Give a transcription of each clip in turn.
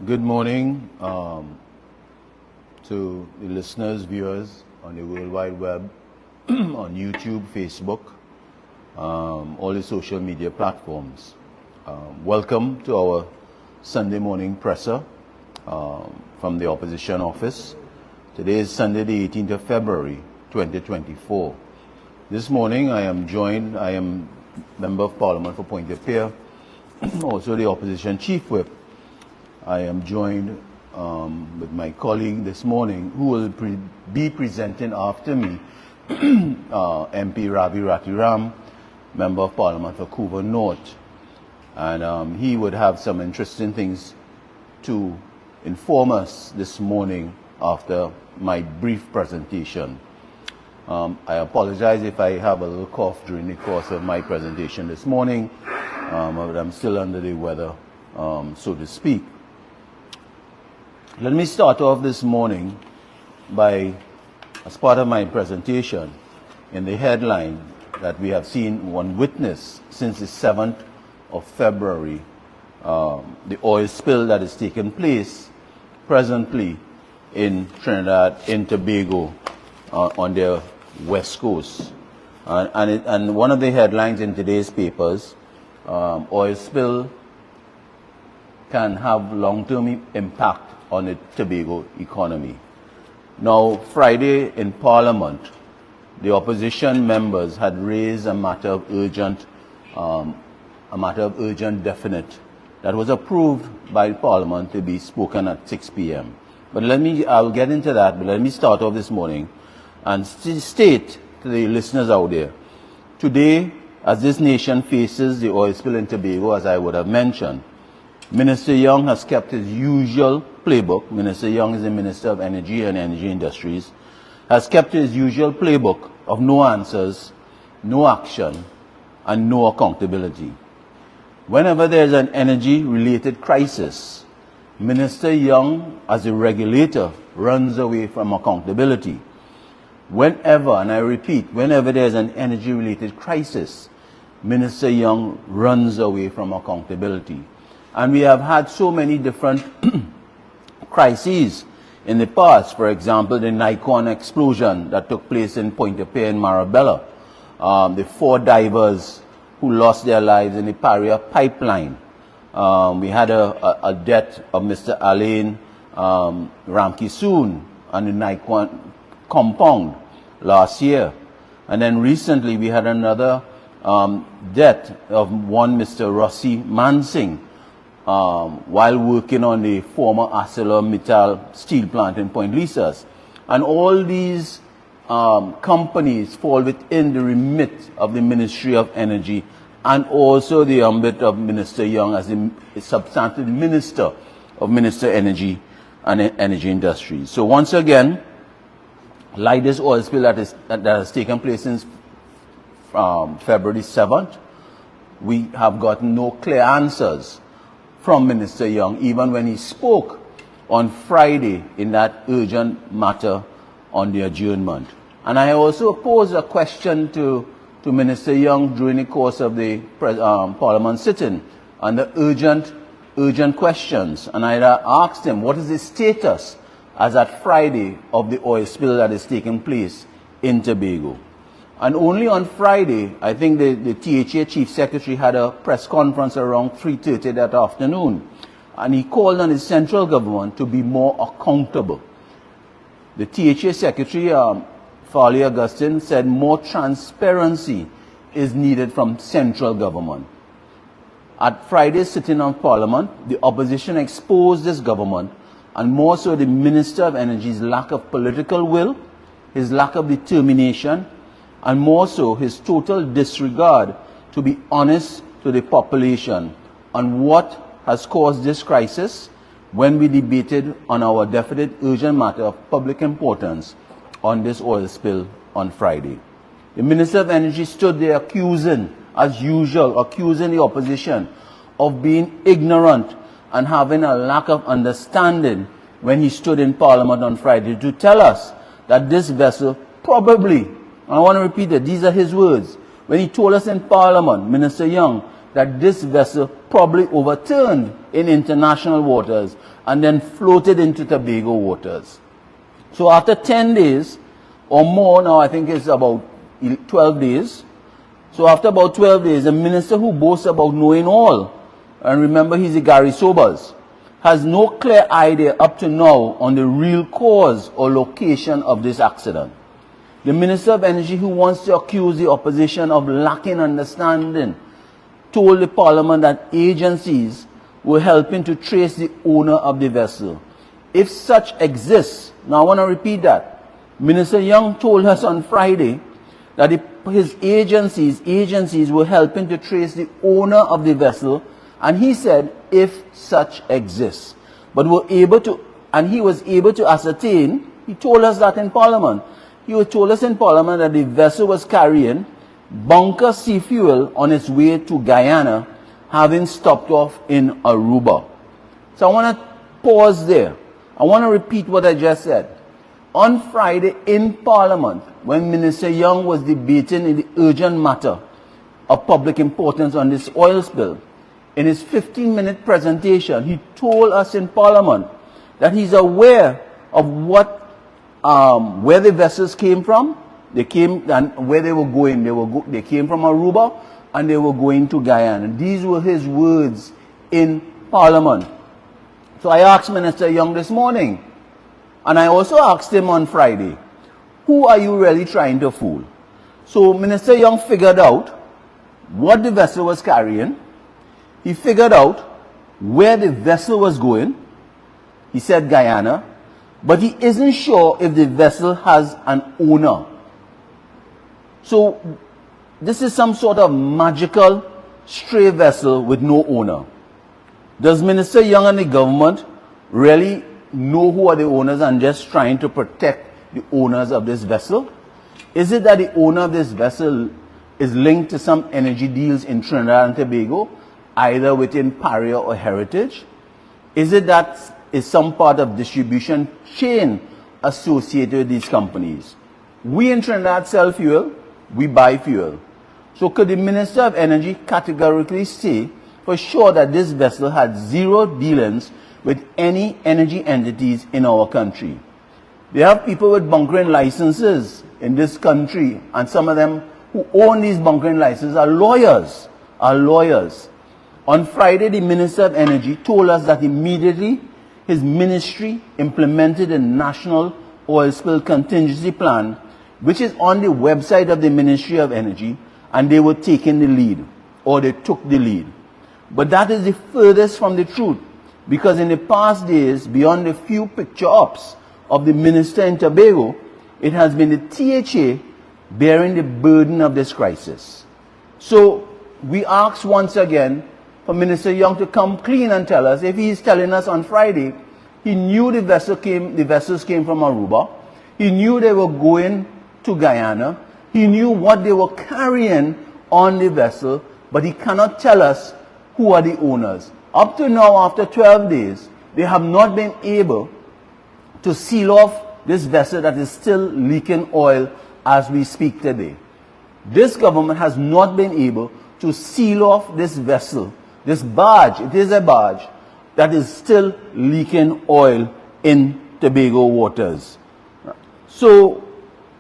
Good morning to the listeners, viewers on the World Wide Web, on YouTube, Facebook, all the social media platforms. Welcome to our Sunday morning presser from the opposition office. Today is Sunday, the 18th of February, 2024. This morning I am Member of Parliament for Pointe-a-Pierre, also the opposition chief whip. I am joined with my colleague this morning, who will be presenting after me, MP Ravi Ratiram, Member of Parliament for Couva North. And he would have some interesting things to inform us this morning after my brief presentation. I apologize if I have a little cough during the course of my presentation this morning, but I'm still under the weather, so to speak. Let me start off this morning by, as part of my presentation, in the headline that we have seen one witness since the 7th of February, the oil spill that is taking place presently in Trinidad and Tobago on their west coast. And one of the headlines in today's papers, oil spill can have long-term impact on the Tobago economy. Now, Friday in Parliament, the opposition members had raised a matter of urgent definite that was approved by Parliament to be spoken at 6 p.m. But I'll get into that, but let me start off this morning and state to the listeners out there, today, as this nation faces the oil spill in Tobago, as I would have mentioned, Minister Young has kept his usual playbook. Minister Young is the Minister of Energy and Energy Industries, has kept his usual playbook of no answers, no action, and no accountability. Whenever there is an energy-related crisis, Minister Young, as a regulator, runs away from accountability. Whenever, and I repeat, whenever there is an energy-related crisis, Minister Young runs away from accountability. And we have had so many different crises in the past. For example, the Nikon explosion that took place in Pointe-a-Pierre and Marabella. The 4 divers who lost their lives in the Paria pipeline. We had a death of Mr. Alain Ramkisoon on the Nikon compound last year. And then recently we had another death of one Mr. Rossi Mansing, while working on the former ArcelorMittal steel plant in Point Lisas. And all these companies fall within the remit of the Ministry of Energy and also the ambit of Minister Young as the substantive Minister of Energy and Energy Industries. So once again, like this oil spill that has taken place since February 7th, we have gotten no clear answers from Minister Young, even when he spoke on Friday in that urgent matter on the adjournment. And I also posed a question to Minister Young during the course of the Parliament sitting on the urgent questions. And I asked him, what is the status as at Friday of the oil spill that is taking place in Tobago? And only on Friday, I think the THA Chief Secretary had a press conference around 3:30 that afternoon. And he called on the central government to be more accountable. The THA Secretary, Farley Augustine, said more transparency is needed from central government. At Friday's sitting of Parliament, the opposition exposed this government, and more so the Minister of Energy's lack of political will, his lack of determination, and more so his total disregard to be honest to the population on what has caused this crisis when we debated on our definite urgent matter of public importance on this oil spill on Friday. The Minister of Energy stood there accusing, as usual, accusing the opposition of being ignorant and having a lack of understanding when he stood in Parliament on Friday to tell us that this vessel probably, I want to repeat it, these are his words, when he told us in Parliament, Minister Young, that this vessel probably overturned in international waters and then floated into Tobago waters. So after 10 days or more, now I think it's about 12 days. So after about 12 days, a minister who boasts about knowing all, and remember he's a Gary Sobers, has no clear idea up to now on the real cause or location of this accident. The Minister of Energy, who wants to accuse the opposition of lacking understanding, told the Parliament that agencies were helping to trace the owner of the vessel. If such exists, now I want to repeat that. Minister Young told us on Friday that his agencies were helping to trace the owner of the vessel, and he said, if such exists. But were able to, and he was able to ascertain, he told us that in Parliament. He told us in Parliament that the vessel was carrying bunker sea fuel on its way to Guyana, having stopped off in Aruba. So I want to pause there. I want to repeat what I just said. On Friday in Parliament, when Minister Young was debating in the urgent matter of public importance on this oil spill, in his 15-minute presentation, he told us in Parliament that he's aware of where the vessels came from. They came and where they were going. They came from Aruba and they were going to Guyana. These were his words in Parliament. So I asked Minister Young this morning, and I also asked him on Friday, who are you really trying to fool? So Minister Young figured out what the vessel was carrying. He figured out where the vessel was going. He said Guyana, but he isn't sure if the vessel has an owner. So this is some sort of magical stray vessel with no owner. Does Minister Young and the government really know who are the owners and just trying to protect the owners of this vessel? Is it that the owner of this vessel is linked to some energy deals in Trinidad and Tobago, either within Paria or Heritage? Is it that is some part of distribution chain associated with these companies? We in Trinidad sell fuel, we buy fuel. So could the Minister of Energy categorically say for sure that this vessel had zero dealings with any energy entities in our country? They have people with bunkering licenses in this country, and some of them who own these bunkering licenses are lawyers. On Friday, the Minister of Energy told us that immediately his ministry implemented a national oil spill contingency plan, which is on the website of the Ministry of Energy, and they were taking the lead, or they took the lead. But that is the furthest from the truth, because in the past days, beyond a few picture ops of the minister in Tobago, it has been the THA bearing the burden of this crisis. So we ask once again for Minister Young to come clean and tell us, if he is telling us on Friday he knew the vessels came from Aruba, he knew they were going to Guyana, he knew what they were carrying on the vessel, but he cannot tell us who are the owners. Up to now, after 12 days, they have not been able to seal off this vessel that is still leaking oil as we speak today. This government has not been able to seal off this vessel, this barge. It is a barge that is still leaking oil in Tobago waters. So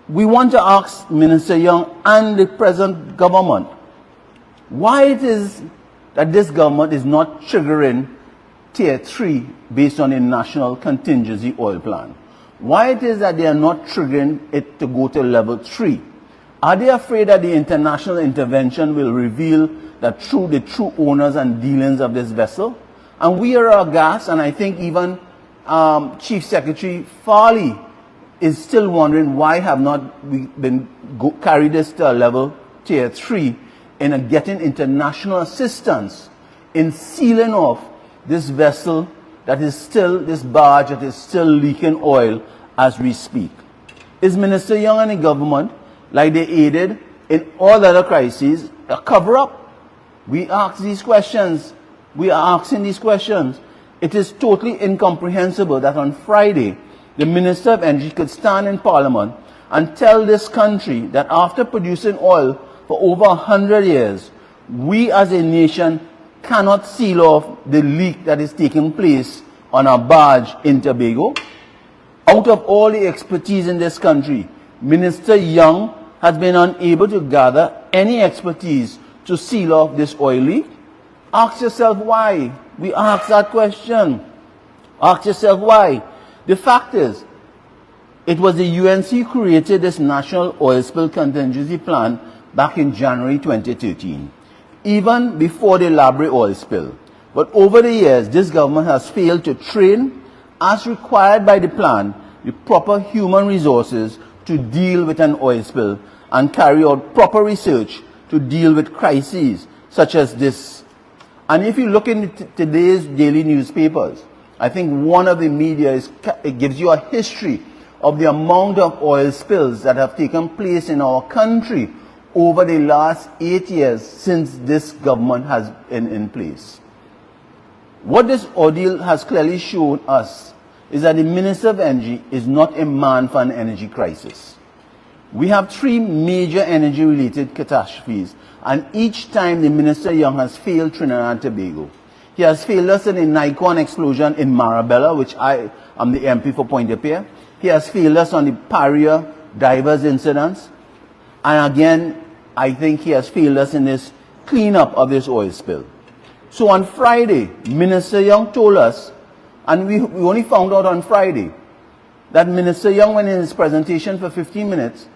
we want to ask Minister Young and the present government why it is that this government is not triggering Tier 3 based on a national contingency oil plan. Why it is that they are not triggering it to go to level 3. Are they afraid that the international intervention will reveal the true owners and dealings of this vessel? And we are aghast, and I think even Chief Secretary Farley is still wondering why have not we been carried this to a level Tier 3 in getting international assistance in sealing off this vessel that is still, this barge that is still leaking oil as we speak. Is Minister Young and the government, like they aided in all other crises, a cover-up? We ask these questions. We are asking these questions. It is totally incomprehensible that on Friday, the Minister of Energy could stand in Parliament and tell this country that after producing oil for over 100 years, we as a nation cannot seal off the leak that is taking place on a barge in Tobago. Out of all the expertise in this country, Minister Young has been unable to gather any expertise to seal off this oil leak. Ask yourself why. We ask that question. Ask yourself why. The fact is, it was the UNC who created this National Oil Spill Contingency Plan back in January 2013, even before the Labre oil spill. But over the years, this government has failed to train, as required by the plan, the proper human resources to deal with an oil spill and carry out proper research to deal with crises such as this. And if you look in today's daily newspapers, I think one of the media it gives you a history of the amount of oil spills that have taken place in our country over the last 8 years since this government has been in place. What this ordeal has clearly shown us is that the Minister of Energy is not a man for an energy crisis. We have 3 major energy-related catastrophes, and each time the Minister Young has failed Trinidad and Tobago. He has failed us in the Nikon explosion in Marabella, which I am the MP for Pointe-a-Pierre. He has failed us on the Paria divers incidents. And again, I think he has failed us in this cleanup of this oil spill. So on Friday, Minister Young told us, and we only found out on Friday, that Minister Young, when in his presentation for 15 minutes,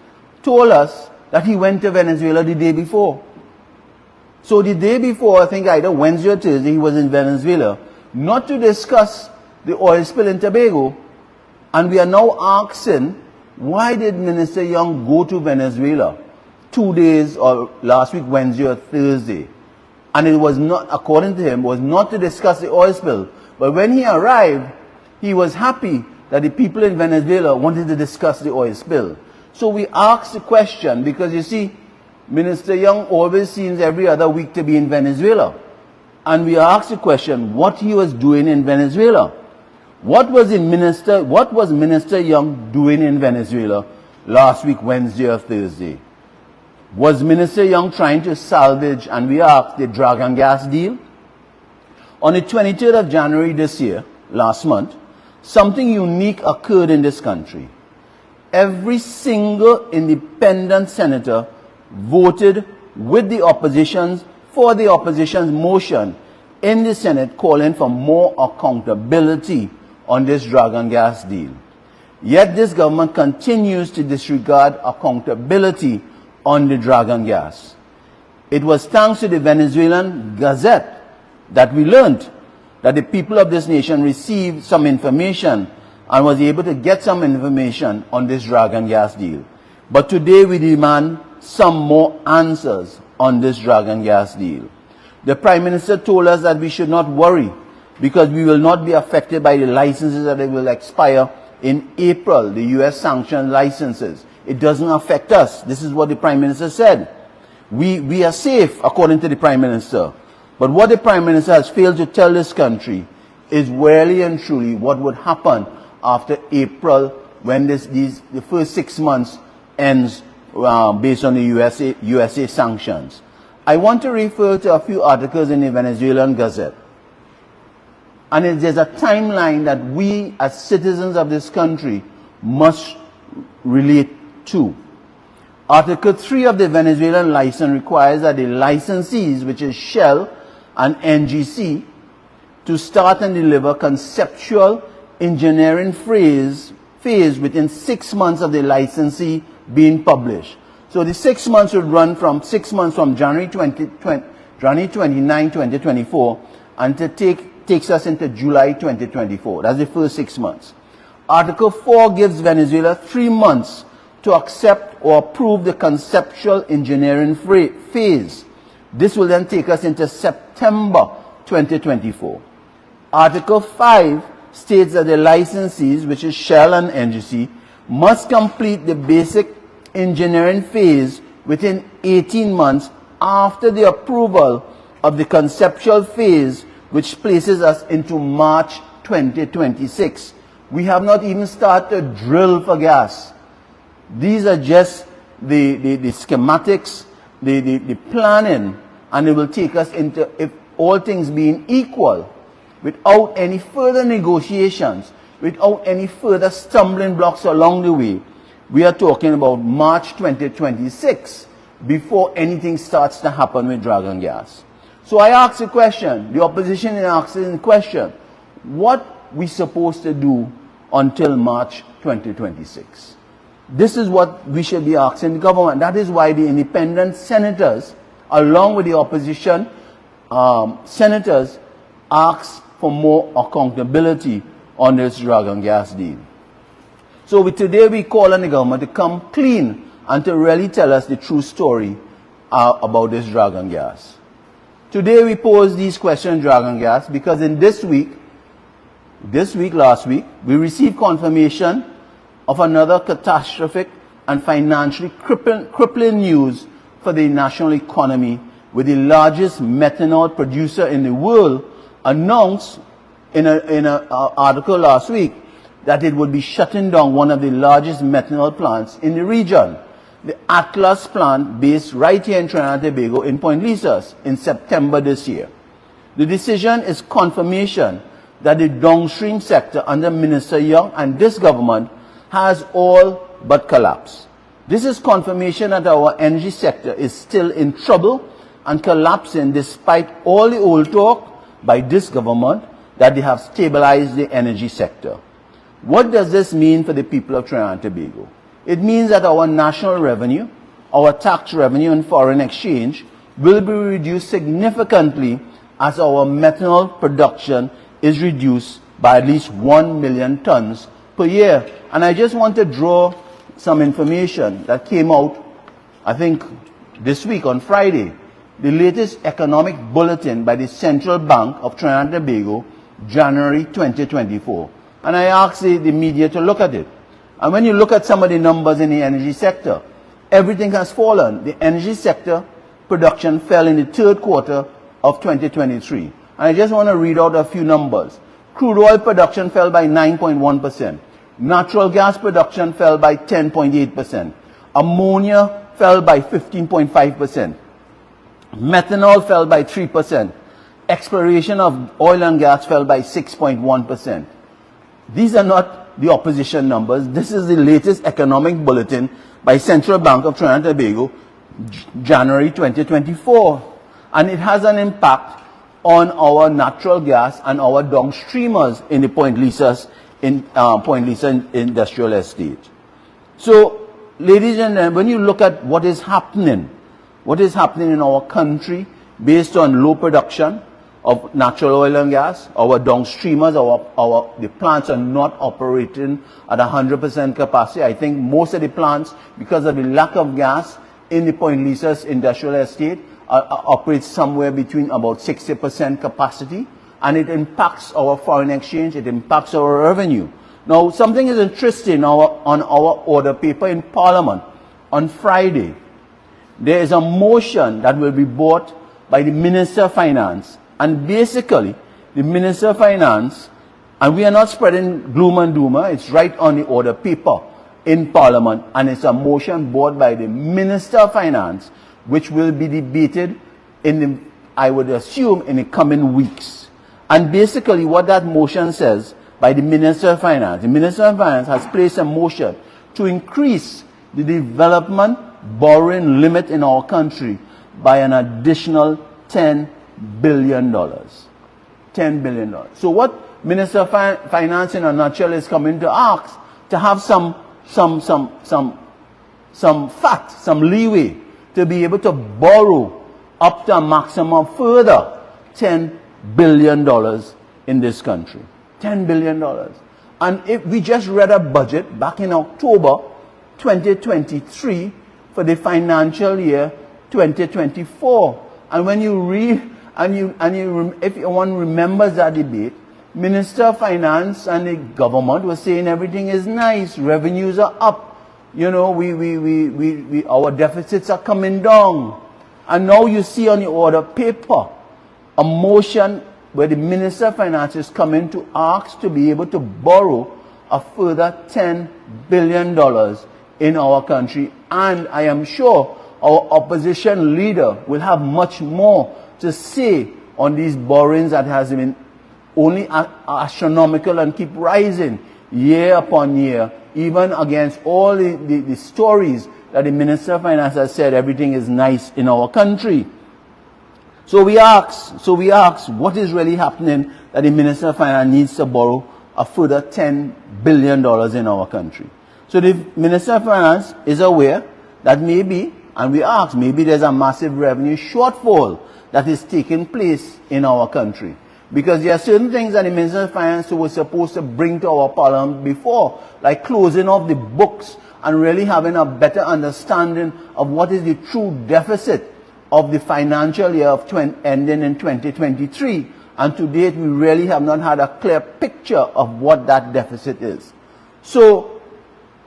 told us that he went to Venezuela the day before. So the day before, I think either Wednesday or Thursday, he was in Venezuela, not to discuss the oil spill in Tobago. And we are now asking, why did Minister Young go to Venezuela 2 days, or last week, Wednesday or Thursday? And it was not, according to him, was not to discuss the oil spill. But when he arrived, he was happy that the people in Venezuela wanted to discuss the oil spill. So we asked the question, because you see, Minister Young always seems every other week to be in Venezuela. And we asked the question, what he was doing in Venezuela. What was Minister Young doing in Venezuela last week, Wednesday or Thursday? Was Minister Young trying to salvage, and we asked, the drug and gas deal? On the 23rd of January this year, last month, something unique occurred in this country. Every single independent senator voted with the oppositions for the opposition's motion in the Senate calling for more accountability on this drug and gas deal. Yet this government continues to disregard accountability on the drug and gas. It was thanks to the Venezuelan Gazette that we learned that the people of this nation received some information and was able to get some information on this drug and gas deal. But today we demand some more answers on this drug and gas deal. The Prime Minister told us that we should not worry because we will not be affected by the licenses that will expire in April, the U.S. sanctioned licenses. It doesn't affect us. This is what the Prime Minister said. We are safe, according to the Prime Minister. But what the Prime Minister has failed to tell this country is really and truly what would happen after April when the first 6 months ends based on the USA sanctions. I want to refer to a few articles in the Venezuelan Gazette. And there's a timeline that we as citizens of this country must relate to. Article 3 of the Venezuelan license requires that the licensees, which is Shell and NGC, to start and deliver conceptual engineering phase within 6 months of the licensee being published. So the 6 months would run from 6 months from January 29, 2024, and takes us into July 2024. That's the first 6 months. Article 4 gives Venezuela 3 months to accept or approve the conceptual engineering phase. This will then take us into September 2024. Article 5 states that the licensees, which is Shell and NGC, must complete the basic engineering phase within 18 months after the approval of the conceptual phase, which places us into March 2026. We have not even started to drill for gas. These are just the schematics, the planning, and it will take us into, if all things being equal, without any further negotiations, without any further stumbling blocks along the way, we are talking about March 2026 before anything starts to happen with Dragon Gas. So I ask the question, the opposition is asking the question, what we supposed to do until March 2026? This is what we should be asking the government. That is why the independent senators, along with the opposition senators, ask for more accountability on this Dragon Gas deal. So today we call on the government to come clean and to really tell us the true story about this Dragon Gas. Today we pose these questions, Dragon Gas, because in last week, we received confirmation of another catastrophic and financially crippling news for the national economy, with the largest methanol producer in the world announced in an article last week that it would be shutting down one of the largest methanol plants in the region, the Atlas plant based right here in Trinidad and Tobago in Point Lisas in September this year. The decision is confirmation that the downstream sector under Minister Young and this government has all but collapsed. This is confirmation that our energy sector is still in trouble and collapsing despite all the old talk by this government that they have stabilized the energy sector. What does this mean for the people of Trinidad and Tobago? It means that our national revenue, our tax revenue and foreign exchange will be reduced significantly as our methanol production is reduced by at least 1 million tons per year. And I just want to draw some information that came out, I think, this week on Friday. The latest economic bulletin by the Central Bank of Trinidad and Tobago, January 2024. And I asked the media to look at it. And when you look at some of the numbers in the energy sector, everything has fallen. The energy sector production fell in the third quarter of 2023. And I just want to read out a few numbers. Crude oil production fell by 9.1%. Natural gas production fell by 10.8%. Ammonia fell by 15.5%. Methanol fell by 3%. Exploration of oil and gas fell by 6.1%. These are not the opposition numbers. This is the latest economic bulletin by Central Bank of Trinidad and Tobago, January 2024. And it has an impact on our natural gas and our downstreamers in the Point Lisas industrial estate. So, ladies and gentlemen, when you look at what is happening in our country based on low production of natural oil and gas, our downstreamers, the plants are not operating at 100% capacity. I think most of the plants, because of the lack of gas in the Point Lisas industrial estate, operate somewhere between about 60% capacity, and it impacts our foreign exchange, it impacts our revenue. Now, something is interesting on our order paper in Parliament. On Friday, there is a motion that will be brought by the Minister of Finance. And basically, the Minister of Finance, and we are not spreading gloom and doom, it's right on the order paper in Parliament, and it's a motion brought by the Minister of Finance, which will be debated I would assume, in the coming weeks. And basically what that motion says by the Minister of Finance, the Minister of Finance has placed a motion to increase the development borrowing limit in our country by an additional $10 billion. $10 billion. So what Minister of Finance in a nutshell is coming to ask, to have some fat, some leeway to be able to borrow up to a maximum further $10 billion in this country. $10 billion. And if we just read a budget back in October 2023 for the financial year 2024. And when you read, if one remembers that debate, Minister of Finance and the government were saying everything is nice, revenues are up, you know, our deficits are coming down. And now you see on the order paper a motion where the Minister of Finance is coming to ask to be able to borrow a further $10 billion in our country. And I am sure our opposition leader will have much more to say on these borrowings that has been only astronomical and keep rising year upon year, even against all the stories that the Minister of Finance has said everything is nice in our country. So we ask, what is really happening that the Minister of Finance needs to borrow a further $10 billion in our country? So the Minister of Finance is aware that maybe, and we ask, maybe there's a massive revenue shortfall that is taking place in our country. Because there are certain things that the Minister of Finance was supposed to bring to our Parliament before, like closing off the books and really having a better understanding of what is the true deficit of the financial year ending in 2023. And to date, we really have not had a clear picture of what that deficit is. So,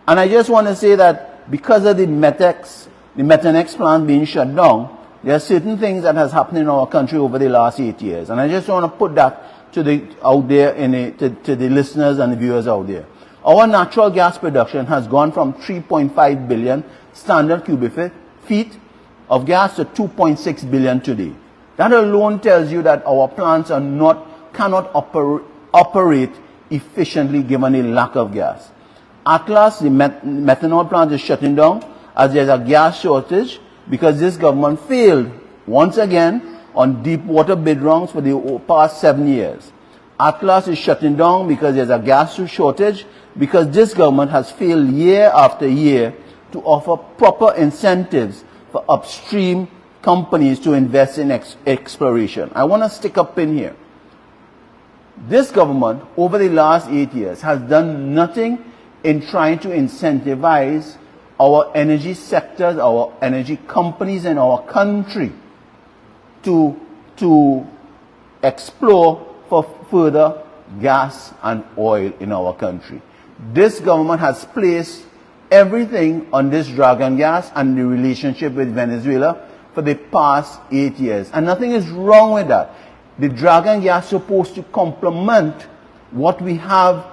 and I just want to say that because of the Methanex plant being shut down, there are certain things that has happened in our country over the last 8 years. And I just want to put that to the listeners and the viewers out there. Our natural gas production has gone from 3.5 billion standard cubic feet of gas to 2.6 billion today. That alone tells you that our plants cannot operate efficiently given the lack of gas. Atlas, the methanol plant, is shutting down as there's a gas shortage because this government failed once again on deep water bid rounds for the past 7 years. Atlas is shutting down because there's a gas shortage, because this government has failed year after year to offer proper incentives for upstream companies to invest in exploration. I want to stick a pin here. This government, over the last 8 years, has done nothing in trying to incentivize our energy sectors, our energy companies in our country to explore for further gas and oil in our country. This government has placed everything on this dragon gas and the relationship with Venezuela for the past 8 years. And nothing is wrong with that. The dragon gas is supposed to complement what we have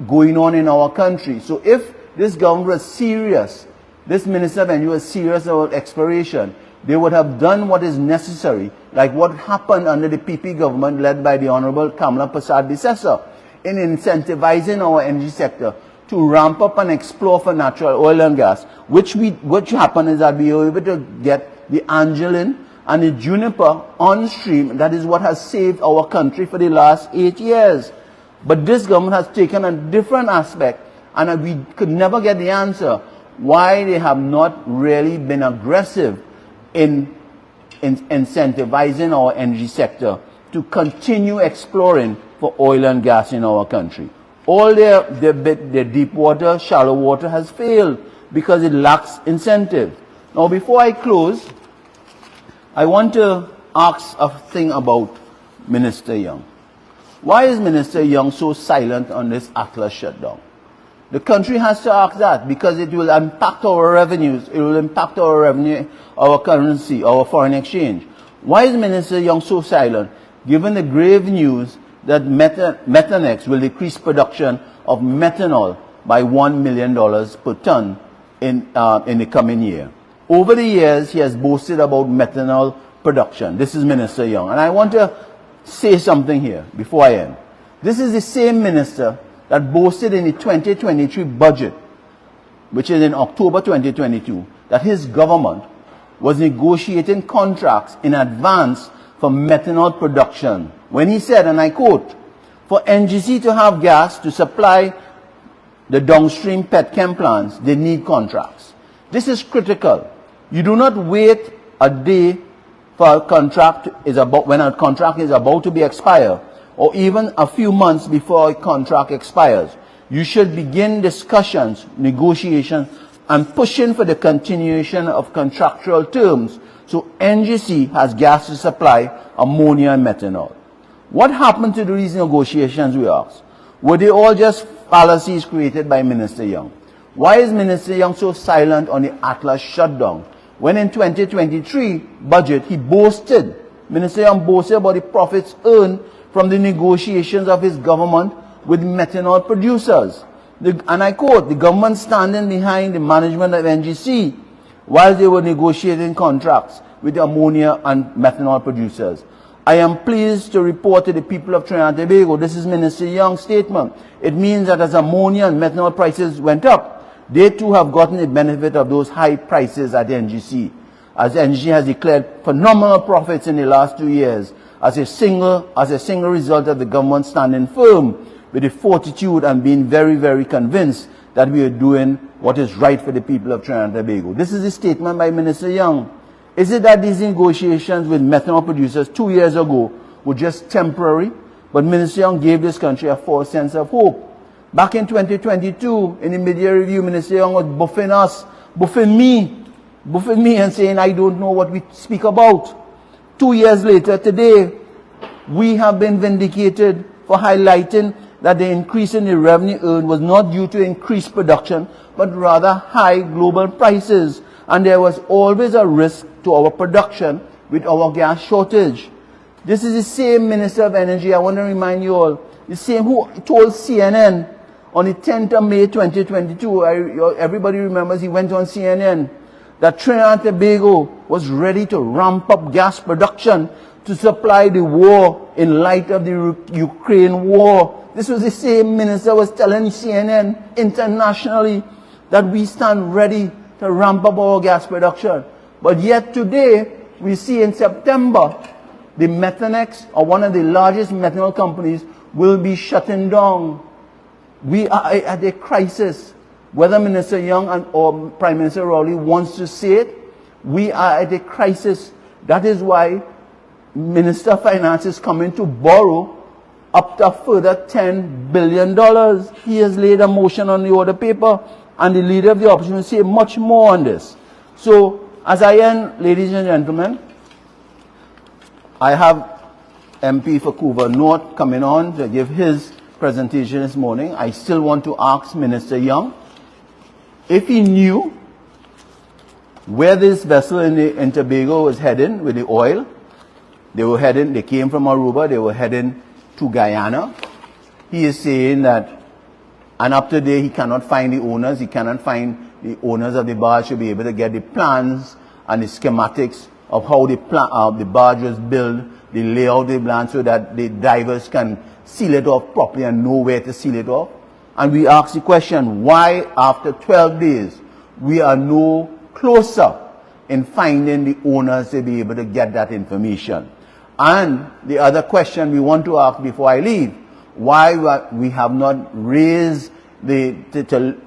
going on in our country. So if this government was serious, this Minister of Energy was serious about exploration, they would have done what is necessary, like what happened under the PP government led by the Honorable Kamala Prasad-Bissessar, in incentivizing our energy sector to ramp up and explore for natural oil and gas, which happened is that we were able to get the Angeline and the Juniper on stream. That is what has saved our country for the last 8 years. But this government has taken a different aspect, and we could never get the answer why they have not really been aggressive in incentivizing our energy sector to continue exploring for oil and gas in our country. All their deep water, shallow water has failed because it lacks incentive. Now, before I close, I want to ask a thing about Minister Young. Why is Minister Young so silent on this Atlas shutdown? The country has to ask that because it will impact our revenues, it will impact our revenue, our currency, our foreign exchange. Why is Minister Young so silent, given the grave news that Methanex will decrease production of methanol by $1 million per ton in the coming year? Over the years, he has boasted about methanol production. This is Minister Young. And I want to say something here before I end. This is the same minister that boasted in the 2023 budget, which is in October 2022, that his government was negotiating contracts in advance for methanol production. When he said, and I quote, for NGC to have gas to supply the downstream petchem plants, they need contracts. This is critical. You do not wait a day for a contract when a contract is about to be expired, or even a few months before a contract expires. You should begin discussions, negotiations, and pushing for the continuation of contractual terms so NGC has gas to supply ammonia and methanol. What happened to these negotiations, we ask? Were they all just fallacies created by Minister Young? Why is Minister Young so silent on the Atlas shutdown, when in 2023 budget he boasted, Minister Young boasted about the profits earned from the negotiations of his government with methanol producers? And I quote, the government standing behind the management of NGC while they were negotiating contracts with the ammonia and methanol producers. I am pleased to report to the people of Trinidad and Tobago, this is Minister Young's statement. It means that as ammonia and methanol prices went up, they too have gotten the benefit of those high prices at the NGC, as the NGC has declared phenomenal profits in the last 2 years as a single result of the government standing firm with the fortitude and being very, very convinced that we are doing what is right for the people of Trinidad and Tobago. This is a statement by Minister Young. Is it that these negotiations with methanol producers 2 years ago were just temporary, but Minister Young gave this country a false sense of hope? Back in 2022, in the mid-year review, Minister Young was buffing me and saying, I don't know what we speak about. 2 years later, today, we have been vindicated for highlighting that the increase in the revenue earned was not due to increased production, but rather high global prices. And there was always a risk to our production with our gas shortage. This is the same Minister of Energy, I want to remind you all, the same who told CNN on the 10th of May 2022, everybody remembers he went on CNN, that Trinidad and Tobago was ready to ramp up gas production to supply the war in light of the Ukraine war. This was the same minister was telling CNN internationally that we stand ready to ramp up our gas production. But yet today, we see in September, the Methanex, or one of the largest methanol companies, will be shutting down. We are at a crisis. Whether Minister Young or Prime Minister Rowley wants to say it, we are at a crisis. That is why Minister of Finance is coming to borrow up to a further $10 billion. He has laid a motion on the order paper, and the leader of the opposition will say much more on this. So, as I end, ladies and gentlemen, I have MP for Couva North coming on to give his presentation this morning. I still want to ask Minister Young if he knew where this vessel in Tobago was heading with the oil. They came from Aruba, they were heading to Guyana. He is saying that, and up to date he cannot find the owners, he cannot find the owners of the barge to be able to get the plans and the schematics of how the barge was built, the layout of the plan, so that the divers can seal it off properly and know where to seal it off. And we ask the question, why after 12 days we are no closer in finding the owners to be able to get that information? And the other question we want to ask before I leave, why we have not raised the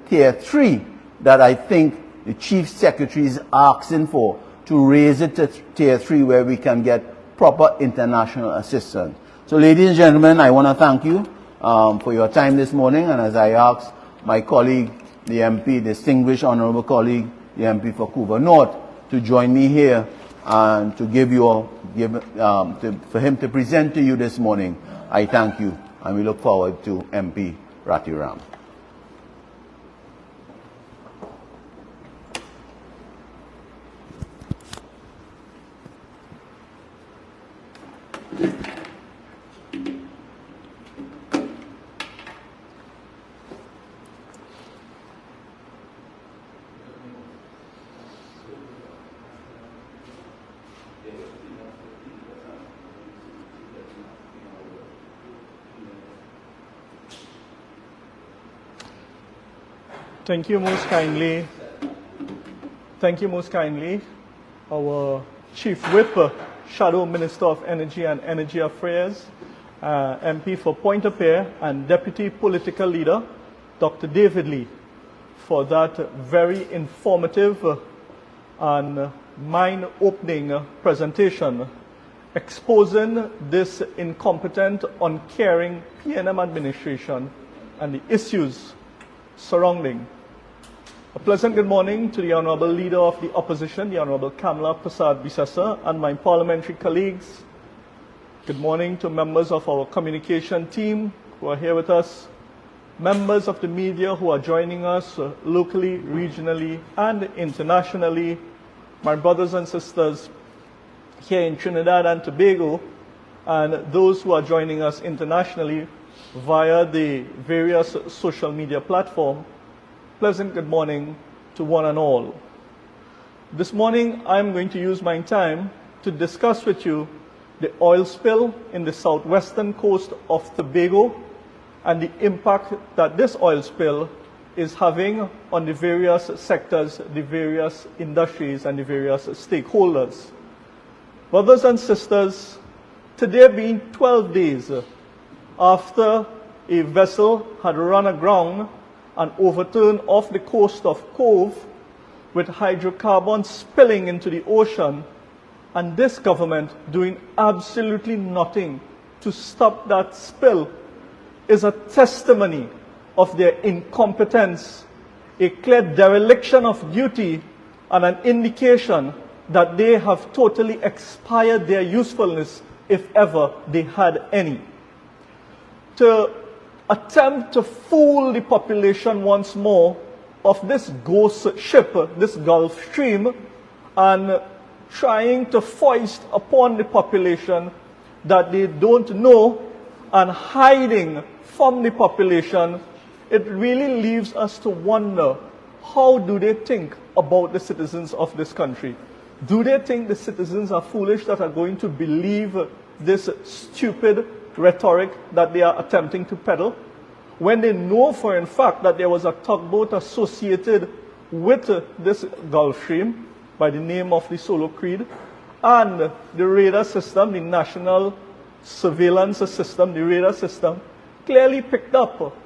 tier 3 that I think the Chief Secretary is asking for, to raise it to tier 3 where we can get proper international assistance. So ladies and gentlemen, I want to thank you for your time this morning, and as I ask my colleague, the MP, distinguished honorable colleague, the MP for Couva North, to join me here and to for him to present to you this morning, I thank you, and we look forward to MP Ratiram. Thank you most kindly. Thank you most kindly, our Chief Whip, Shadow Minister of Energy and Energy Affairs, MP for Pointe-a-Pierre, and Deputy Political Leader, Dr. David Lee, for that very informative and mind-opening presentation exposing this incompetent, uncaring PNM administration and the issues surrounding. A pleasant good morning to the Honourable Leader of the Opposition, the Honourable Kamla Prasad-Bisasa, and my parliamentary colleagues. Good morning to members of our communication team who are here with us, members of the media who are joining us locally, regionally, and internationally, my brothers and sisters here in Trinidad and Tobago, and those who are joining us internationally via the various social media platforms. Pleasant good morning to one and all. This morning, I'm going to use my time to discuss with you the oil spill in the southwestern coast of Tobago and the impact that this oil spill is having on the various sectors, the various industries, and the various stakeholders. Brothers and sisters, today being 12 days after a vessel had run aground and overturned off the coast of Cove with hydrocarbons spilling into the ocean, and this government doing absolutely nothing to stop that spill, is a testimony of their incompetence, a clear dereliction of duty, and an indication that they have totally expired their usefulness, if ever they had any. To attempt to fool the population once more of this ghost ship, this Gulf Stream, and trying to foist upon the population that they don't know and hiding from the population, it really leaves us to wonder, how do they think about the citizens of this country? Do they think the citizens are foolish that are going to believe this stupid rhetoric that they are attempting to peddle, when they know for a fact that there was a tugboat associated with this Gulf Stream by the name of the Solo Creed, and the radar system, the national surveillance system, the radar system, clearly picked up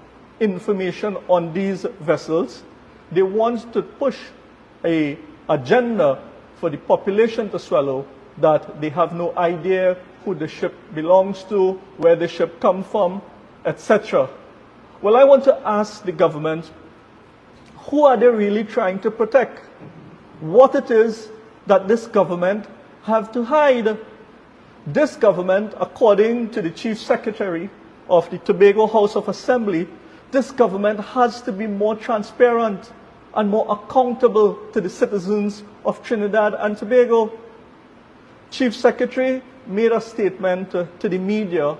information on these vessels. They want to push an agenda for the population to swallow, that they have no idea who the ship belongs to, where the ship comes from, etc. Well, I want to ask the government, who are they really trying to protect? What it is that this government have to hide? This government, according to the Chief Secretary of the Tobago House of Assembly, this government has to be more transparent and more accountable to the citizens of Trinidad and Tobago. Chief Secretary made a statement to the media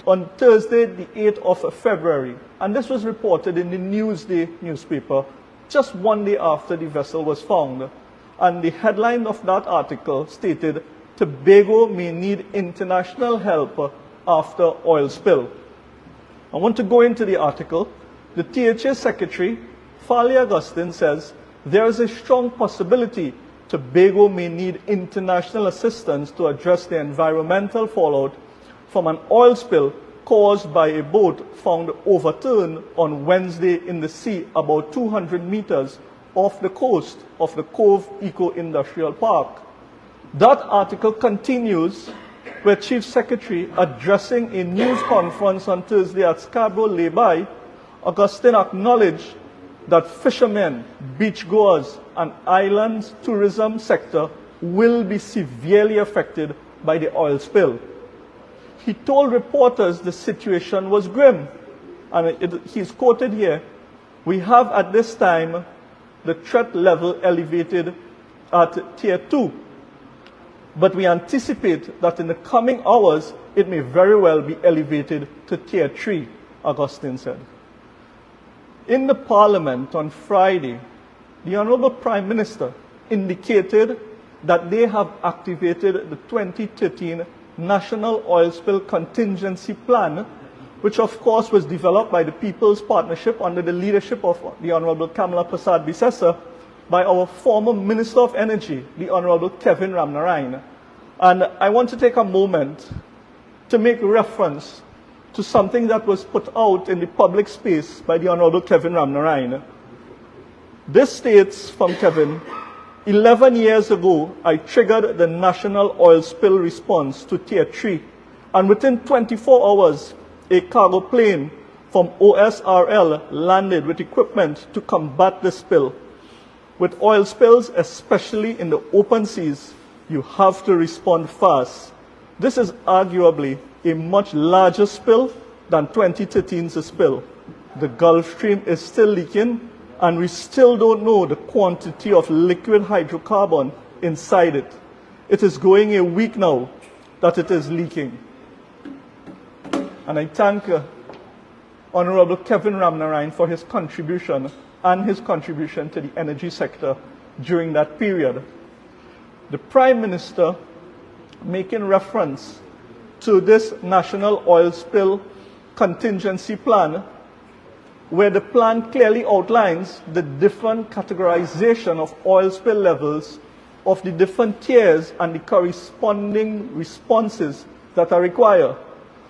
on Thursday, the 8th of February, and this was reported in the Newsday newspaper just one day after the vessel was found. And the headline of that article stated, "Tobago may need international help after oil spill." I want to go into the article. The THA Secretary, Farley Augustine, says, "There is a strong possibility Tobago may need international assistance to address the environmental fallout from an oil spill caused by a boat found overturned on Wednesday in the sea about 200 meters off the coast of the Cove Eco-Industrial Park." That article continues where Chief Secretary, addressing a news conference on Thursday at Scarborough Lay-by, Augustine acknowledged that fishermen, beachgoers, and islands tourism sector will be severely affected by the oil spill. He told reporters the situation was grim, and he's quoted here, "We have at this time the threat level elevated at Tier 2, but we anticipate that in the coming hours it may very well be elevated to Tier 3, Augustine said. In the Parliament on Friday, the Honourable Prime Minister indicated that they have activated the 2013 National Oil Spill Contingency Plan, which of course was developed by the People's Partnership under the leadership of the Honourable Kamala Prasad Bisesa by our former Minister of Energy, the Honourable Kevin Ramnarine. And I want to take a moment to make reference to something that was put out in the public space by the Honourable Kevin Ramnarine. This states from Kevin, 11 years ago, I triggered the National Oil Spill Response to Tier 3, and within 24 hours, a cargo plane from OSRL landed with equipment to combat the spill. With oil spills, especially in the open seas, you have to respond fast. This is arguably a much larger spill than 2013's spill. The Gulf Stream is still leaking, and we still don't know the quantity of liquid hydrocarbon inside it. It is going a week now that it is leaking. And I thank Honourable Kevin Ramnarine for his contribution and his contribution to the energy sector during that period. The Prime Minister making reference to this National Oil Spill Contingency Plan, where the plan clearly outlines the different categorization of oil spill levels of the different tiers and the corresponding responses that are required.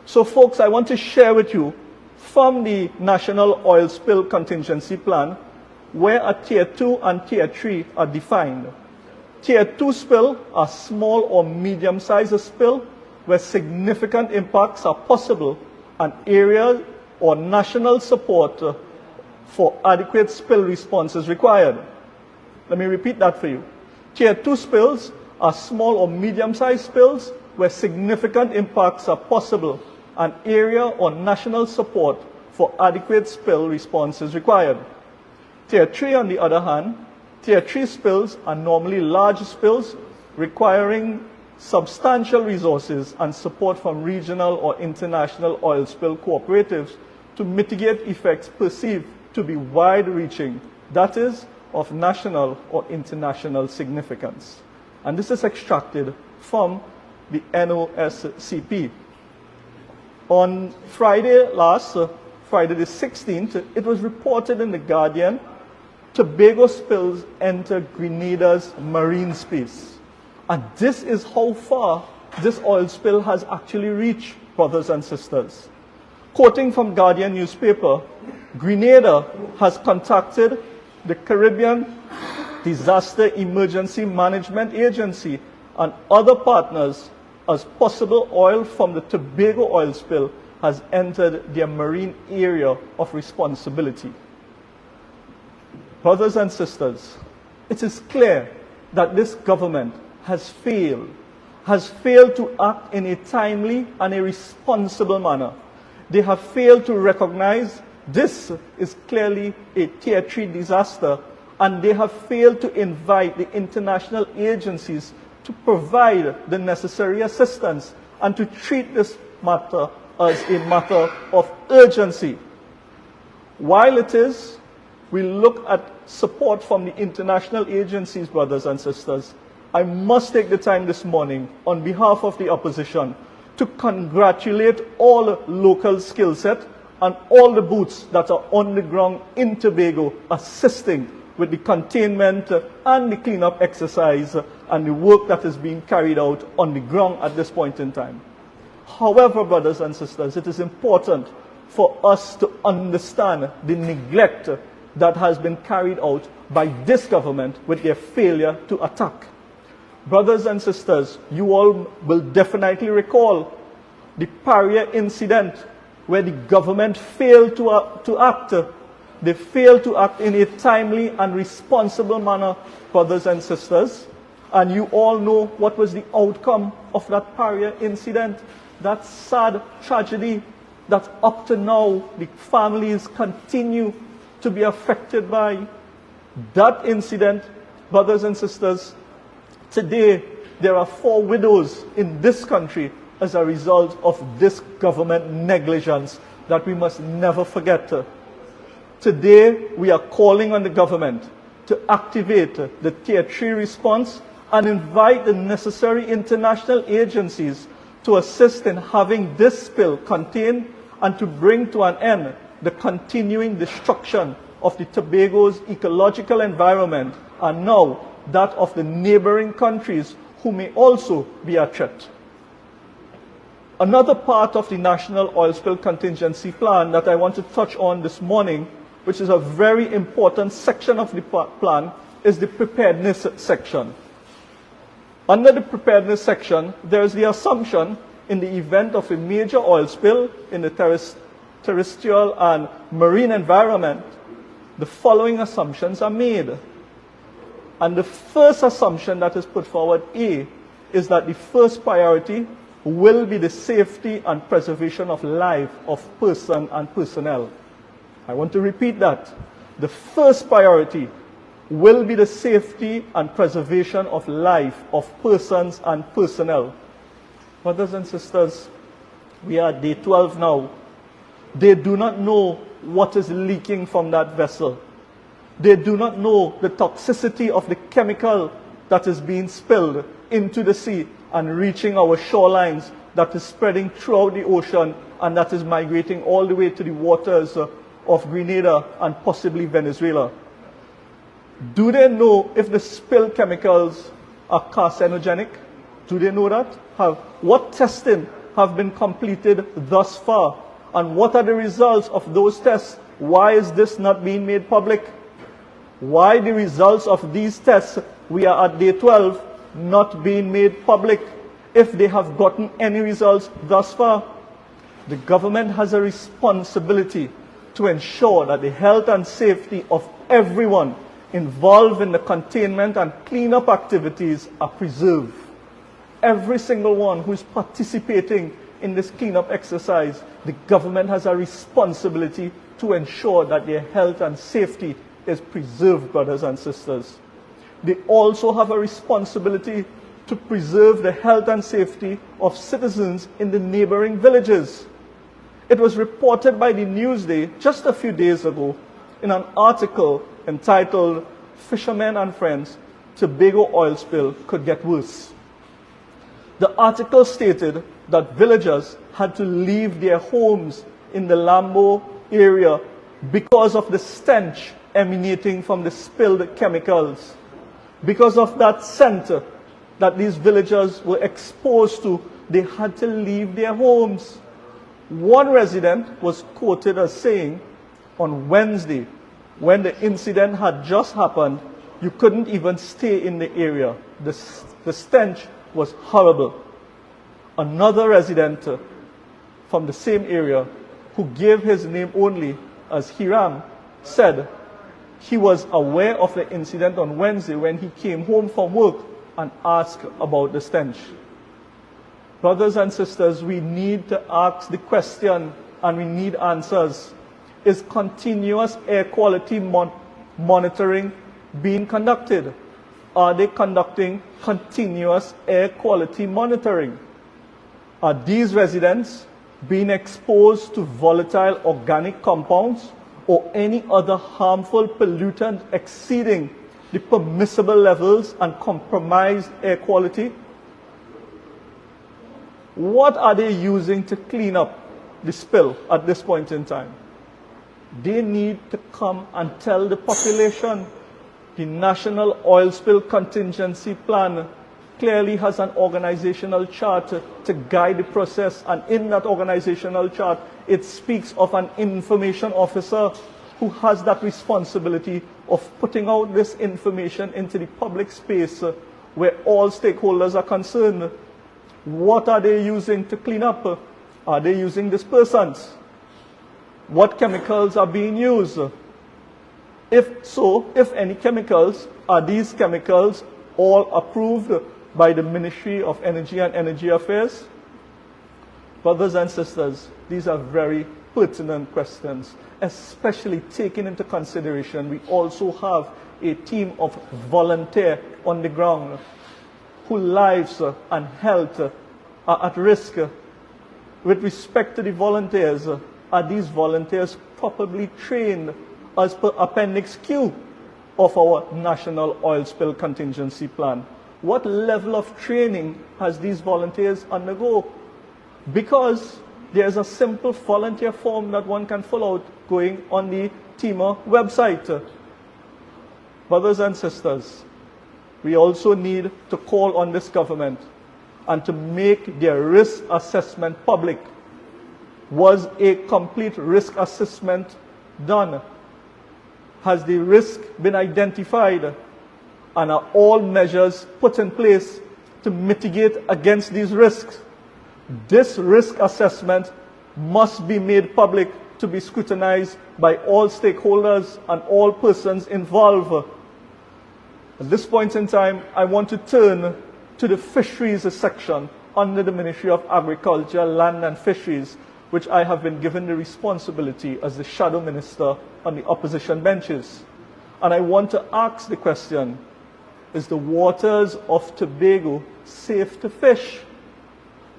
So folks, I want to share with you from the National Oil Spill Contingency Plan where a Tier 2 and Tier 3 are defined. Tier 2 spill are small or medium-sized spill where significant impacts are possible and area or national support for adequate spill response is required. Let me repeat that for you. Tier 2 spills are small or medium-sized spills where significant impacts are possible and area or national support for adequate spill response is required. Tier 3, on the other hand, Tier 3 spills are normally large spills requiring substantial resources and support from regional or international oil spill cooperatives to mitigate effects perceived to be wide-reaching, that is, of national or international significance. And this is extracted from the NOSCP. On Friday Friday the 16th, it was reported in The Guardian, Tobago spills enter Grenada's marine space. And this is how far this oil spill has actually reached, brothers and sisters. Quoting from Guardian newspaper, Grenada has contacted the Caribbean Disaster Emergency Management Agency and other partners as possible oil from the Tobago oil spill has entered their marine area of responsibility. Brothers and sisters, it is clear that this government has failed to act in a timely and a responsible manner. They have failed to recognize this is clearly a Tier 3 disaster, and they have failed to invite the international agencies to provide the necessary assistance and to treat this matter as a matter of urgency. While we look at support from the international agencies, brothers and sisters, I must take the time this morning on behalf of the opposition to congratulate all local skill set and all the boots that are on the ground in Tobago assisting with the containment and the cleanup exercise and the work that is being carried out on the ground at this point in time. However, brothers and sisters, it is important for us to understand the neglect that has been carried out by this government with their failure to attack. Brothers and sisters, you all will definitely recall the Paria incident where the government failed to act. They failed to act in a timely and responsible manner, brothers and sisters. And you all know what was the outcome of that Paria incident, that sad tragedy that up to now the families continue to be affected by. That incident, brothers and sisters, today there are 4 widows in this country as a result of this government negligence that we must never forget. Today we are calling on the government to activate the Tier 3 response and invite the necessary international agencies to assist in having this spill contained and to bring to an end the continuing destruction of the Tobago's ecological environment and now that of the neighboring countries who may also be a threat. Another part of the National Oil Spill Contingency Plan that I want to touch on this morning, which is a very important section of the plan, is the preparedness section. Under the preparedness section, there is the assumption in the event of a major oil spill in the terrestrial and marine environment, the following assumptions are made. And the first assumption that is put forward, A, is that the first priority will be the safety and preservation of life of person and personnel. I want to repeat that. The first priority will be the safety and preservation of life of persons and personnel. Brothers and sisters, we are day 12 now. They do not know what is leaking from that vessel. They do not know the toxicity of the chemical that is being spilled into the sea and reaching our shorelines that is spreading throughout the ocean and that is migrating all the way to the waters of Grenada and possibly Venezuela. Do they know if the spilled chemicals are carcinogenic? Do they know that? What testing have been completed thus far? And what are the results of those tests? Why is this not being made public? Why the results of these tests, we are at day 12, not being made public if they have gotten any results thus far? The government has a responsibility to ensure that the health and safety of everyone involved in the containment and cleanup activities are preserved. Every single one who is participating in this cleanup exercise, the government has a responsibility to ensure that their health and safety is preserved, brothers and sisters. They also have a responsibility to preserve the health and safety of citizens in the neighboring villages. It was reported by the Newsday just a few days ago in an article entitled "Fishermen and Friends, Tobago Oil Spill Could Get Worse." The article stated that villagers had to leave their homes in the Lambo area because of the stench emanating from the spilled chemicals. Because of that scent that these villagers were exposed to, they had to leave their homes. One resident was quoted as saying, on Wednesday, when the incident had just happened, you couldn't even stay in the area. The stench was horrible. Another resident from the same area, who gave his name only as Hiram, said he was aware of the incident on Wednesday when he came home from work and asked about the stench. Brothers and sisters, we need to ask the question and we need answers. Is continuous air quality monitoring being conducted? Are they conducting continuous air quality monitoring? Are these residents being exposed to volatile organic compounds or any other harmful pollutant exceeding the permissible levels and compromised air quality? What are they using to clean up the spill at this point in time? They need to come and tell the population. The National Oil Spill Contingency Plan clearly has an organizational chart to guide the process, and in that organizational chart, it speaks of an information officer who has that responsibility of putting out this information into the public space where all stakeholders are concerned. What are they using to clean up? Are they using dispersants? What chemicals are being used? If so, if any chemicals, are these chemicals all approved by the Ministry of Energy and Energy Affairs? Brothers and sisters, these are very pertinent questions, especially taking into consideration we also have a team of volunteers on the ground whose lives and health are at risk. With respect to the volunteers, are these volunteers properly trained as per Appendix Q of our National Oil Spill Contingency Plan? What level of training has these volunteers undergo? Because there's a simple volunteer form that one can fill out going on the TEMA website. Brothers and sisters, we also need to call on this government and to make their risk assessment public. Was a complete risk assessment done? Has the risk been identified? And are all measures put in place to mitigate against these risks? This risk assessment must be made public to be scrutinized by all stakeholders and all persons involved. At this point in time, I want to turn to the fisheries section under the Ministry of Agriculture, Land and Fisheries, which I have been given the responsibility as the shadow minister on the opposition benches. And I want to ask the question, is the waters of Tobago safe to fish?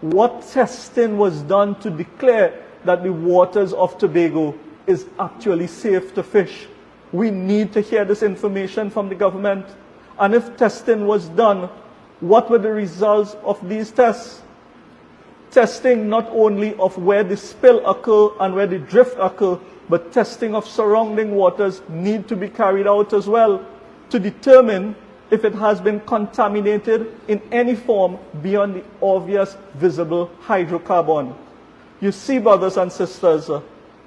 What testing was done to declare that the waters of Tobago is actually safe to fish? We need to hear this information from the government. And if testing was done, What were the results of these tests? Testing not only of where the spill occur and where the drift occur, but testing of surrounding waters need to be carried out as well to determine if it has been contaminated in any form beyond the obvious visible hydrocarbon. You see, brothers and sisters,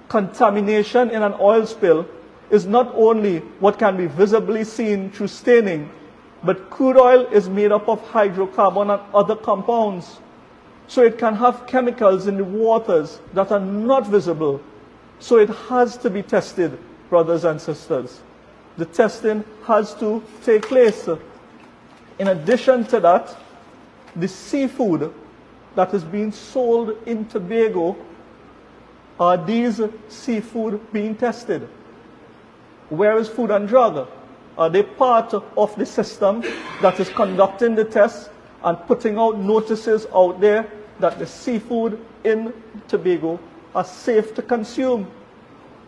contamination in an oil spill is not only what can be visibly seen through staining, but crude oil is made up of hydrocarbon and other compounds. So it can have chemicals in the waters that are not visible. So it has to be tested, brothers and sisters. The testing has to take place. In addition to that, the seafood that is being sold in Tobago, are these seafood being tested? Where is Food and Drug? Are they part of the system that is conducting the tests and putting out notices out there that the seafood in Tobago are safe to consume?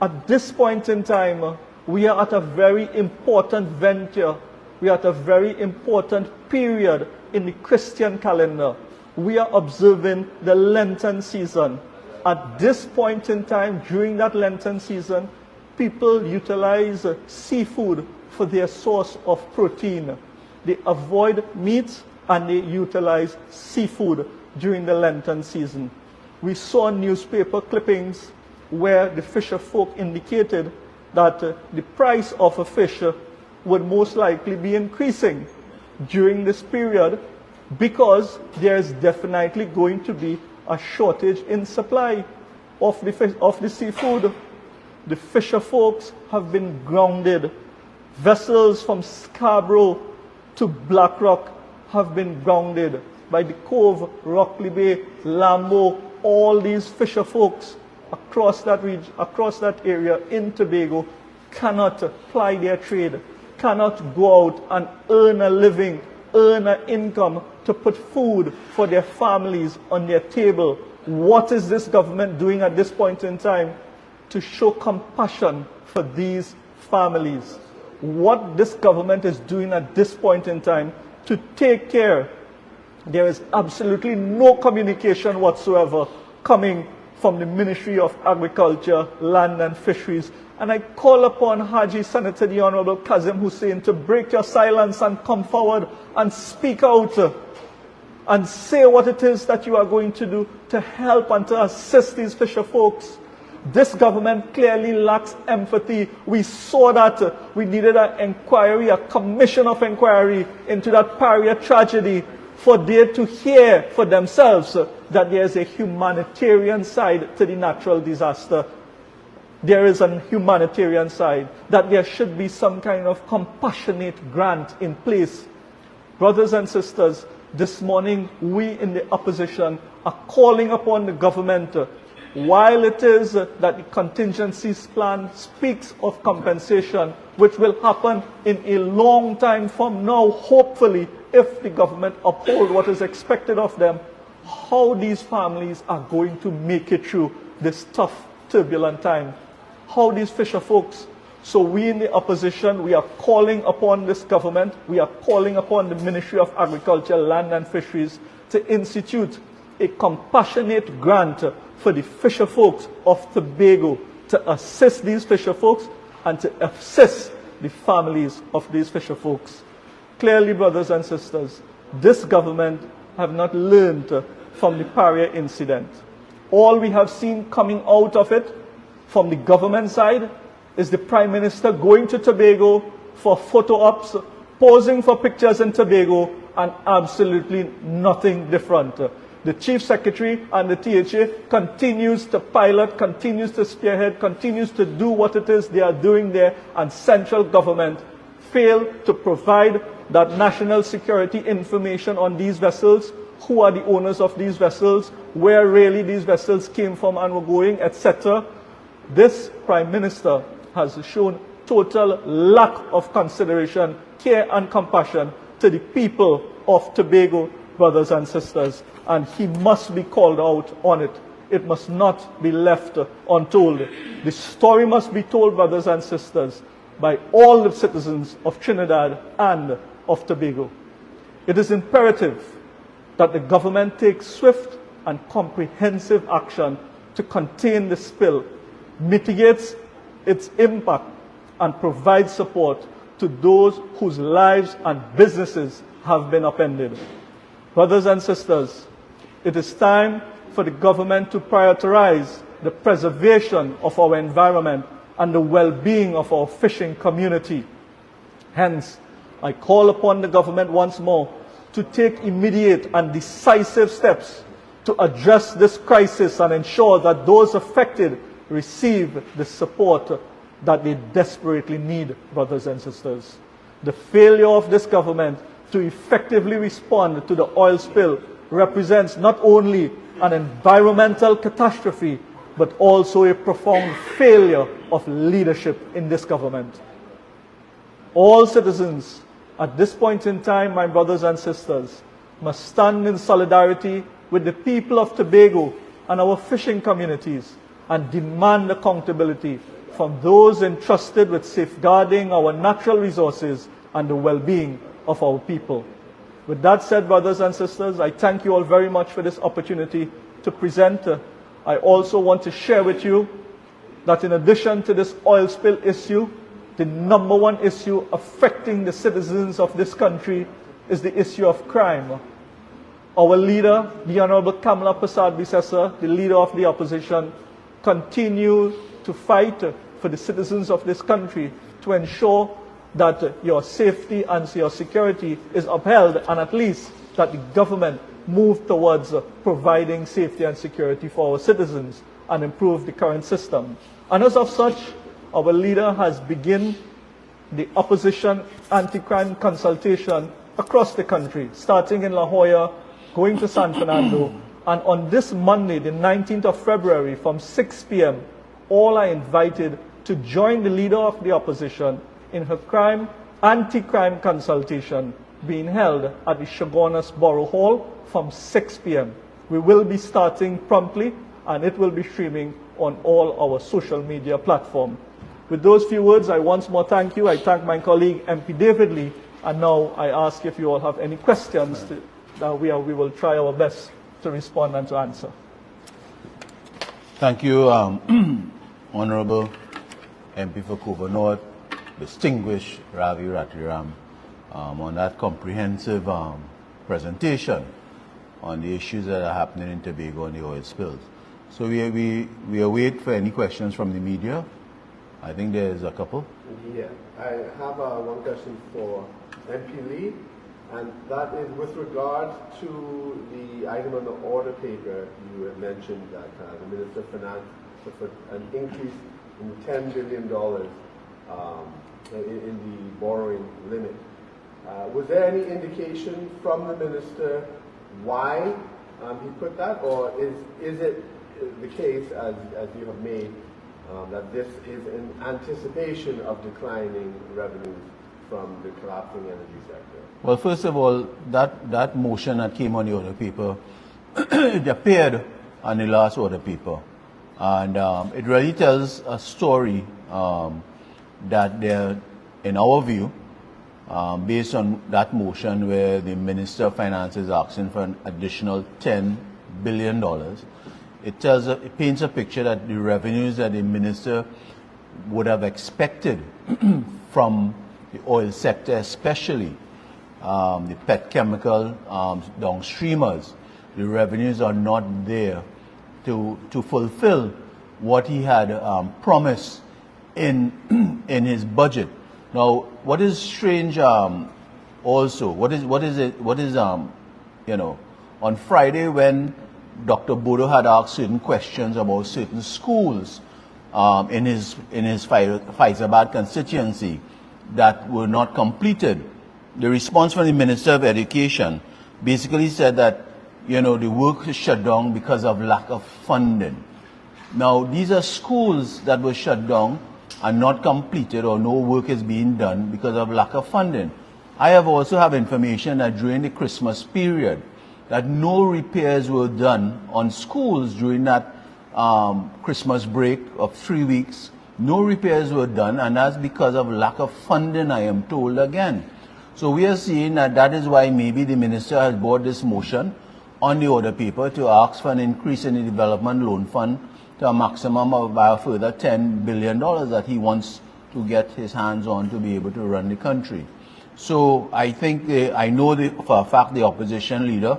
At this point in time, we are at a very important venture. We are at a very important period in the Christian calendar. We are observing the Lenten season. At this point in time, during that Lenten season, people utilize seafood for their source of protein. They avoid meat and they utilize seafood during the Lenten season. We saw newspaper clippings where the fisher folk indicated that the price of a fish would most likely be increasing during this period because there is definitely going to be a shortage in supply of the seafood. The fisher folks have been grounded. Vessels from Scarborough to Blackrock have been grounded by the Cove, Rockley Bay, Lambo, all these fisher folks across that region, across that area in Tobago cannot ply their trade, cannot go out and earn a living, earn an income to put food for their families on their table. What is this government doing at this point in time to show compassion for these families? What this government is doing at this point in time to take care? There is absolutely no communication whatsoever coming from the Ministry of Agriculture, Land and Fisheries. And I call upon Haji Senator the Honorable Kazim Hussein to break your silence and come forward and speak out and say what it is that you are going to do to help and to assist these fisher folks. This government clearly lacks empathy. We saw that we needed an inquiry, a commission of inquiry into that Paria tragedy for them to hear for themselves that there is a humanitarian side to the natural disaster. There is a humanitarian side, that there should be some kind of compassionate grant in place. Brothers and sisters, this morning we in the opposition are calling upon the government, while it is that the contingencies plan speaks of compensation, which will happen in a long time from now, hopefully, if the government uphold what is expected of them, how these families are going to make it through this tough, turbulent time. How these fisher folks. So we in the opposition, we are calling upon this government, we are calling upon the Ministry of Agriculture, Land and Fisheries to institute a compassionate grant for the fisher folks of Tobago to assist these fisher folks and to assist the families of these fisher folks. Clearly, brothers and sisters, this government have not learned from the Paria incident. All we have seen coming out of it from the government side is the Prime Minister going to Tobago for photo ops, posing for pictures in Tobago, and absolutely nothing different. The Chief Secretary and the THA continues to pilot, continues to spearhead, continues to do what it is they are doing there, and central government fail to provide that national security information on these vessels, who are the owners of these vessels, where really these vessels came from and were going, etc. This Prime Minister has shown total lack of consideration, care and compassion to the people of Tobago, brothers and sisters, and he must be called out on it. It must not be left untold. The story must be told, brothers and sisters, by all the citizens of Trinidad and of Tobago. It is imperative that the government takes swift and comprehensive action to contain the spill, mitigates its impact, and provide support to those whose lives and businesses have been upended. Brothers and sisters, it is time for the government to prioritize the preservation of our environment and the well-being of our fishing community. Hence, I call upon the government once more to take immediate and decisive steps to address this crisis and ensure that those affected receive the support that they desperately need, brothers and sisters. The failure of this government to effectively respond to the oil spill represents not only an environmental catastrophe, but also a profound failure of leadership in this government. All citizens at this point in time, my brothers and sisters, must stand in solidarity with the people of Tobago and our fishing communities and demand accountability from those entrusted with safeguarding our natural resources and the well-being of our people. With that said, brothers and sisters, I thank you all very much for this opportunity to present. I also want to share with you that in addition to this oil spill issue, the number one issue affecting the citizens of this country is the issue of crime. Our leader, the Honorable Kamala Prasad-Bisesa, the leader of the opposition, continue to fight for the citizens of this country to ensure that your safety and your security is upheld, and at least that the government move towards providing safety and security for our citizens and improve the current system. And as of such, our leader has begun the opposition anti-crime consultation across the country, starting in La Jolla, going to San Fernando, and on this Monday, the 19th of February, from 6 p.m., all are invited to join the leader of the opposition in her anti-crime consultation being held at the Chaguanas Borough Hall from 6 p.m. We will be starting promptly, and it will be streaming on all our social media platforms. With those few words, I once more thank you. I thank my colleague, MP David Lee, and now I ask if you all have any questions that we will try our best to respond and to answer. Thank you, Honorable MP for Koba North, distinguished Ravi Ratliram, on that comprehensive presentation on the issues that are happening in Tobago and the oil spills. So we await for any questions from the media. I think there's a couple. Yeah, I have one question for MP Lee, and that is with regard to the item on the order paper. You had mentioned that the Minister of Finance suffered an increase in $10 billion in the borrowing limit. Was there any indication from the Minister why he put that, or is it the case, as you have made, that this is in anticipation of declining revenues from the collapsing energy sector? Well, first of all, that motion that came on the order paper, it appeared on the last order paper. And it really tells a story that there, in our view, based on that motion where the Minister of Finance is asking for an additional $10 billion, it paints a picture that the revenues that the minister would have expected from the oil sector, especially the petrochemical downstreamers, the revenues are not there to fulfill what he had promised in his budget. Now, what is strange also, what is you know, on Friday when Dr. Bodo had asked certain questions about certain schools in his Faizabad constituency that were not completed, the response from the Minister of Education basically said that, you know, the work is shut down because of lack of funding. Now, these are schools that were shut down and not completed, or no work is being done because of lack of funding. I also have information that during the Christmas period, that no repairs were done on schools during that Christmas break of 3 weeks. No repairs were done, and that's because of lack of funding, I am told again. So we are seeing that that is why maybe the minister has brought this motion on the order paper to ask for an increase in the development loan fund to a maximum of by a further $10 billion that he wants to get his hands on to be able to run the country. So I think, I know for a fact the opposition leader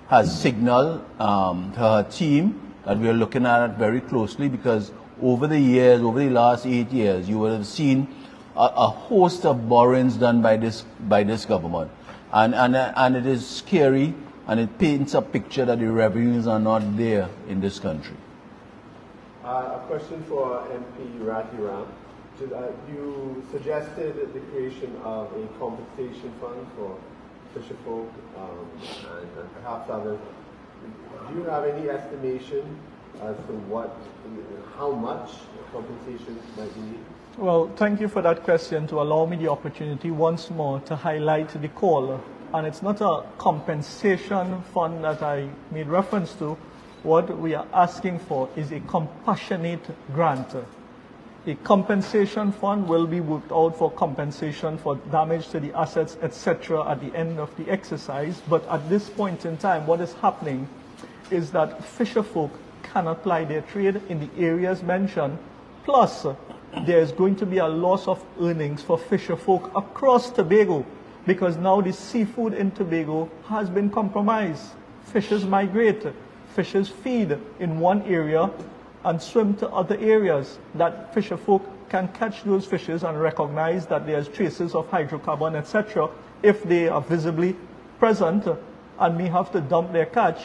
has signaled to her team that we are looking at it very closely, because over the years, over the last 8 years, you would have seen a host of borrowings done by this government. And it is scary, and it paints a picture that the revenues are not there in this country. A question for MP Ratiram. You suggested the creation of a compensation fund for fisherfolk and perhaps others. Do you have any estimation as to how much compensation might be needed? Well, thank you for that question, to allow me the opportunity once more to highlight the call. And it's not a compensation fund that I made reference to. What we are asking for is a compassionate grant. A compensation fund will be worked out for compensation for damage to the assets, etc. at the end of the exercise. But at this point in time, what is happening is that fisherfolk cannot ply their trade in the areas mentioned. Plus, there is going to be a loss of earnings for fisherfolk across Tobago, because now the seafood in Tobago has been compromised. Fishes migrate, fishes feed in one area and swim to other areas. That fisherfolk can catch those fishes and recognize that there's traces of hydrocarbon, etc. if they are visibly present, and may have to dump their catch.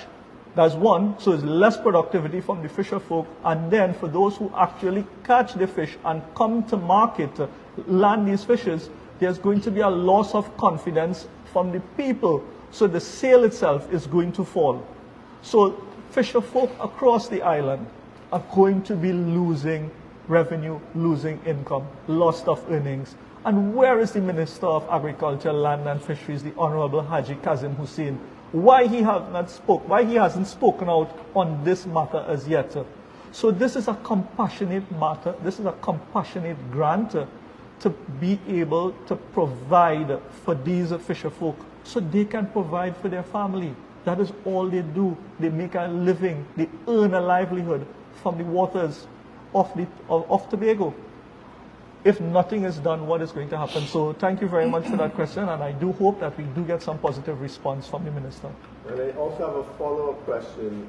That's one, so it's less productivity from the fisherfolk. And then for those who actually catch the fish and come to market, land these fishes, there's going to be a loss of confidence from the people. So the sale itself is going to fall. So fisherfolk across the island are going to be losing revenue, losing income, loss of earnings. And where is the Minister of Agriculture, Land and Fisheries, the Honorable Haji Kazim Hussein? Why he hasn't spoken out on this matter as yet? So this is a compassionate matter. This is a compassionate grant to be able to provide for these fisherfolk so they can provide for their family. That is all they do. They make a living. They earn a livelihood from the waters of Tobago. If nothing is done, what is going to happen? So thank you very much for that question, and I do hope that we do get some positive response from the Minister. And I also have a follow-up question.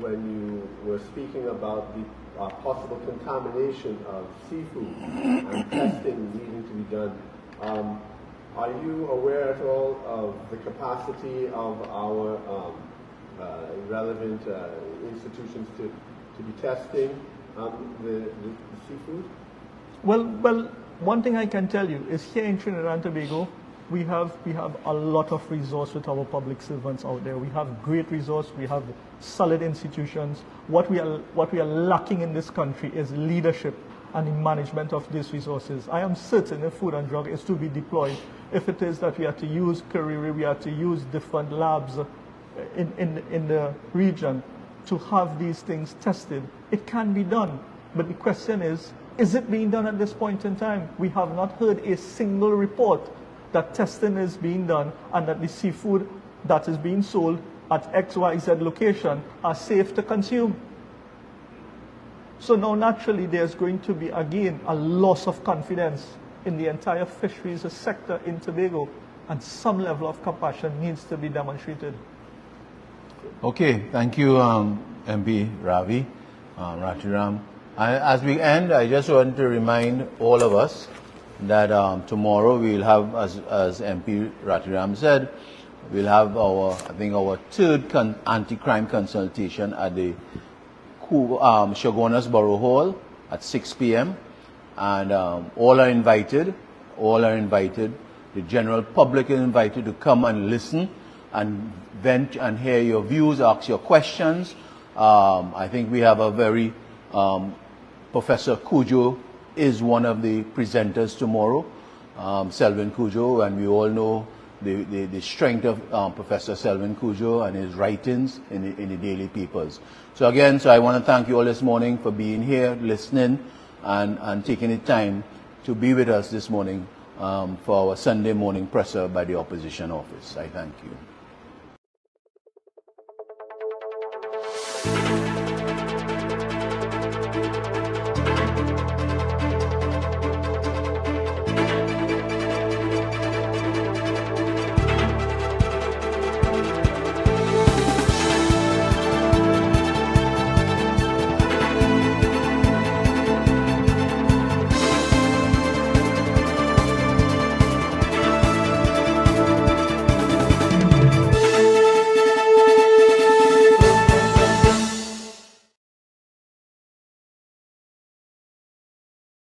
When you were speaking about the possible contamination of seafood and testing needing to be done, are you aware at all of the capacity of our relevant institutions to be testing the seafood? Well, one thing I can tell you is here in Trinidad and Tobago, we have a lot of resource with our public servants out there. We have great resource. We have solid institutions. What we are lacking in this country is leadership and the management of these resources. I am certain if food and drug is to be deployed, if it is that we are to use Kariri, we are to use different labs in the region to have these things tested, it can be done. But the question is it being done at this point in time? We have not heard a single report that testing is being done and that the seafood that is being sold at XYZ location are safe to consume. So now naturally there's going to be again a loss of confidence in the entire fisheries sector in Tobago, and some level of compassion needs to be demonstrated. Okay, thank you, MP Ravi, Ratiram. As we end, I just want to remind all of us that tomorrow we'll have, as MP Ratiram said, we'll have our third anti-crime consultation at the Shogunas Borough Hall at 6 p.m. And all are invited. The general public is invited to come and listen and vent and hear your views, ask your questions. I think we have a very Professor Cujo is one of the presenters tomorrow, Selvin Cujo, and we all know the strength of Professor Selvin Cujo and his writings in the daily papers. So again, I want to thank you all this morning for being here, listening, and taking the time to be with us this morning for our Sunday morning presser by the opposition office. I thank you.